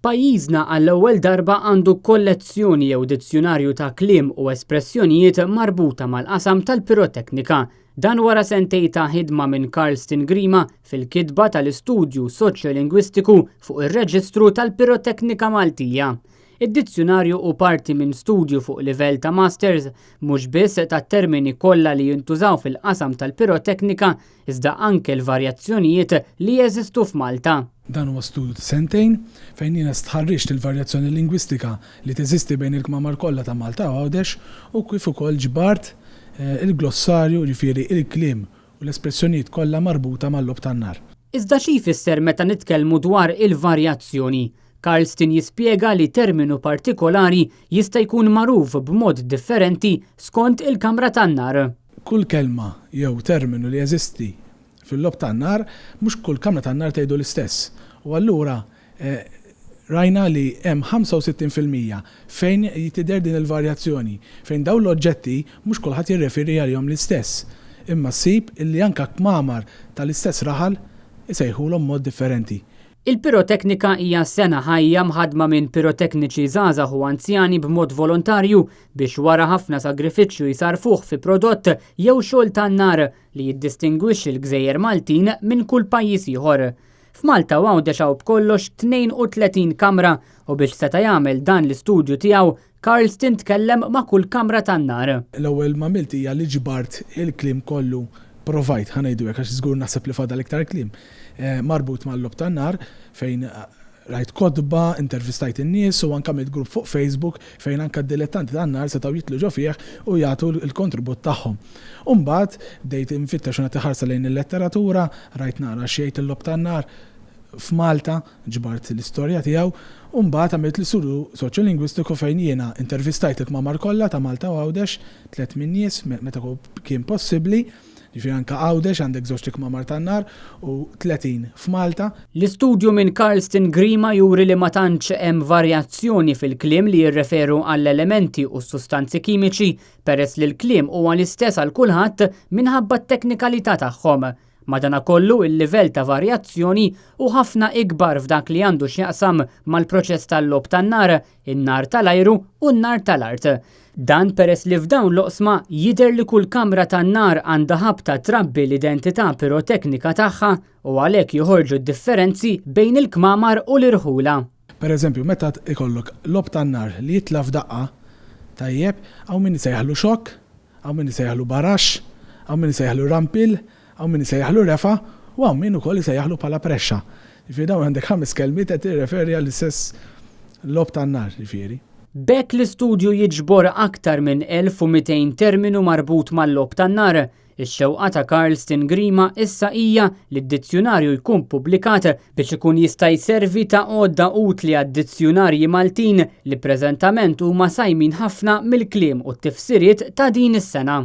Pajjiżna għall-ewwel darba għandu kollezzjoni jew dizzjonarju ta' kliem u espressjonijiet marbuta mal-qasam tal-piroteknika. Dan wara sentej ta' ħidma minn Carlston Grima fil-kitba tal-istudju soċjolingwistiku fuq ir-Reġistru tal-Piroteknika Maltija. Id-dizzjonarju u parti minn studju fuq livell ta' masters mhux biss tat-termini kollha li jintużaw fil-qasam tal-piroteknika iżda anke l-varjazzjonijiet li jeżistu f'Malta. Dan huwa studju ta' sentejn fejn jiena stħarriġt il-varjazzjoni lingwistika li teżisti bejn il-kmamar kollha ta' Malta u Għawdex u kif ukoll ġbart il-glossarju jifieri il-kliem u l-espressjonijiet kollha marbuta mal-lob tan-nar. Iżda xi jfisser meta nitkellmu dwar il-varjazzjoni? Carlston jispjega li terminu partikolari jista' jkun magħruf b'mod differenti skont il-kamra tan-nar. Kull kelma jew terminu li jeżisti fil-lob tan-nar mhux kull kamra tan-nar tgħidu l-istess. U allura rajna li hemm 65% fejn jitidher din il-varjazzjoni, fejn dawn l-oġġetti mhux kulħadd jirreferi għalihom l-istess. Imma ssib illi anke kmamar tal-istess raħal isejħulhom mod differenti. Il-piroteknika hija sena ħajja mħaddma minn pirotekniċi żgħażagħ u anzjani b'mod volontarju biex wara ħafna sagrifiċċju jsarfuh fi prodott jew xogħol tan-nar li jiddistingwixxi l-Gżejjer Maltin minn kull pajjiż ieħor. F'Malta Għawdex hawn b'kollox 32 kamra u biex seta' jagħmel dan l-istudju tiegħu Carlston tkellem ma' kull kamra tan-nar. L-ewwel ma' milt hija li ġbart il-kliem kollu provajt ħanejdu hekk għax żgur naħseb li fadal iktar kliem marbut mal-lob tan-nar fejn rajt kodba, intervistajt in-nies u anke għamilt grupp fuq Facebook fejn anke d-dilettanti tan-nar setgħu jitlu ġo fih u jagħtu l-kontribut tagħhom. U mbagħad bdejt infittex u nagħti ħarsa lejn il-letteratura, rajt nara xejn il-lob tan-nar f'Malta, ġbart l-istorja tiegħu, u mbagħad għamilt l-istudju soċjolingwistiku fejn jiena intervistajt il-kmamar kollha ta' Malta u Għawdex, 3 min nies meta kien possibbli. Ġifieri anke Għawdex għandek żewġ kmamar tan-nar u 30 f'Malta. L-istudju minn Carlston Grima juri li ma tantx hemm varjazzjoni fil-kliem li jirreferu għall-elementi u s-sustanzi kimiċi peress li l-kliem huwa l-istess għal kulħadd minħabba t-teknikalità tagħhom. Madankollu il-livell ta' varjazzjoni u ħafna ikbar f'dak li għandu x'jaqsam mal-proċess tal-lob tan-nar, in-nar tal-ajru u n-nar tal-art. Dan peress li f'dawn l-oqsma jidher li kull kamra tan-nar għandha ħabta trabbi l-identità piroteknika tagħha u għalhekk joħorġu d-differenzi bejn il-kmamar u l-irħula. Pereżempju, meta ikollok lob tan-nar li jitla f'daqqa, tajjeb, hawn min isejħlu xokk, hawn min isejħlu baraxx, hawn min isejħlu rampil, hawn min isejħlu refa' u hawn min ukoll isejħlu bħala prexxa. Jifieri dawn għandek 5 kelmiet qed tirreferi għall-istess lob tan-nar jifieri. B'hekk l-istudju jiġbor aktar minn 1200 terminu marbut mal-lob tan-nar. Ix-xewqa ta' Carlston Grima issa hija li d-dizzjonarju jkun pubblikat biex ikun jista' jservi ta' għodda utli għad-dizzjonarji Maltin li preżentament huma sajmin ħafna mill-kliem u t-tifsiriet ta' din is-sena.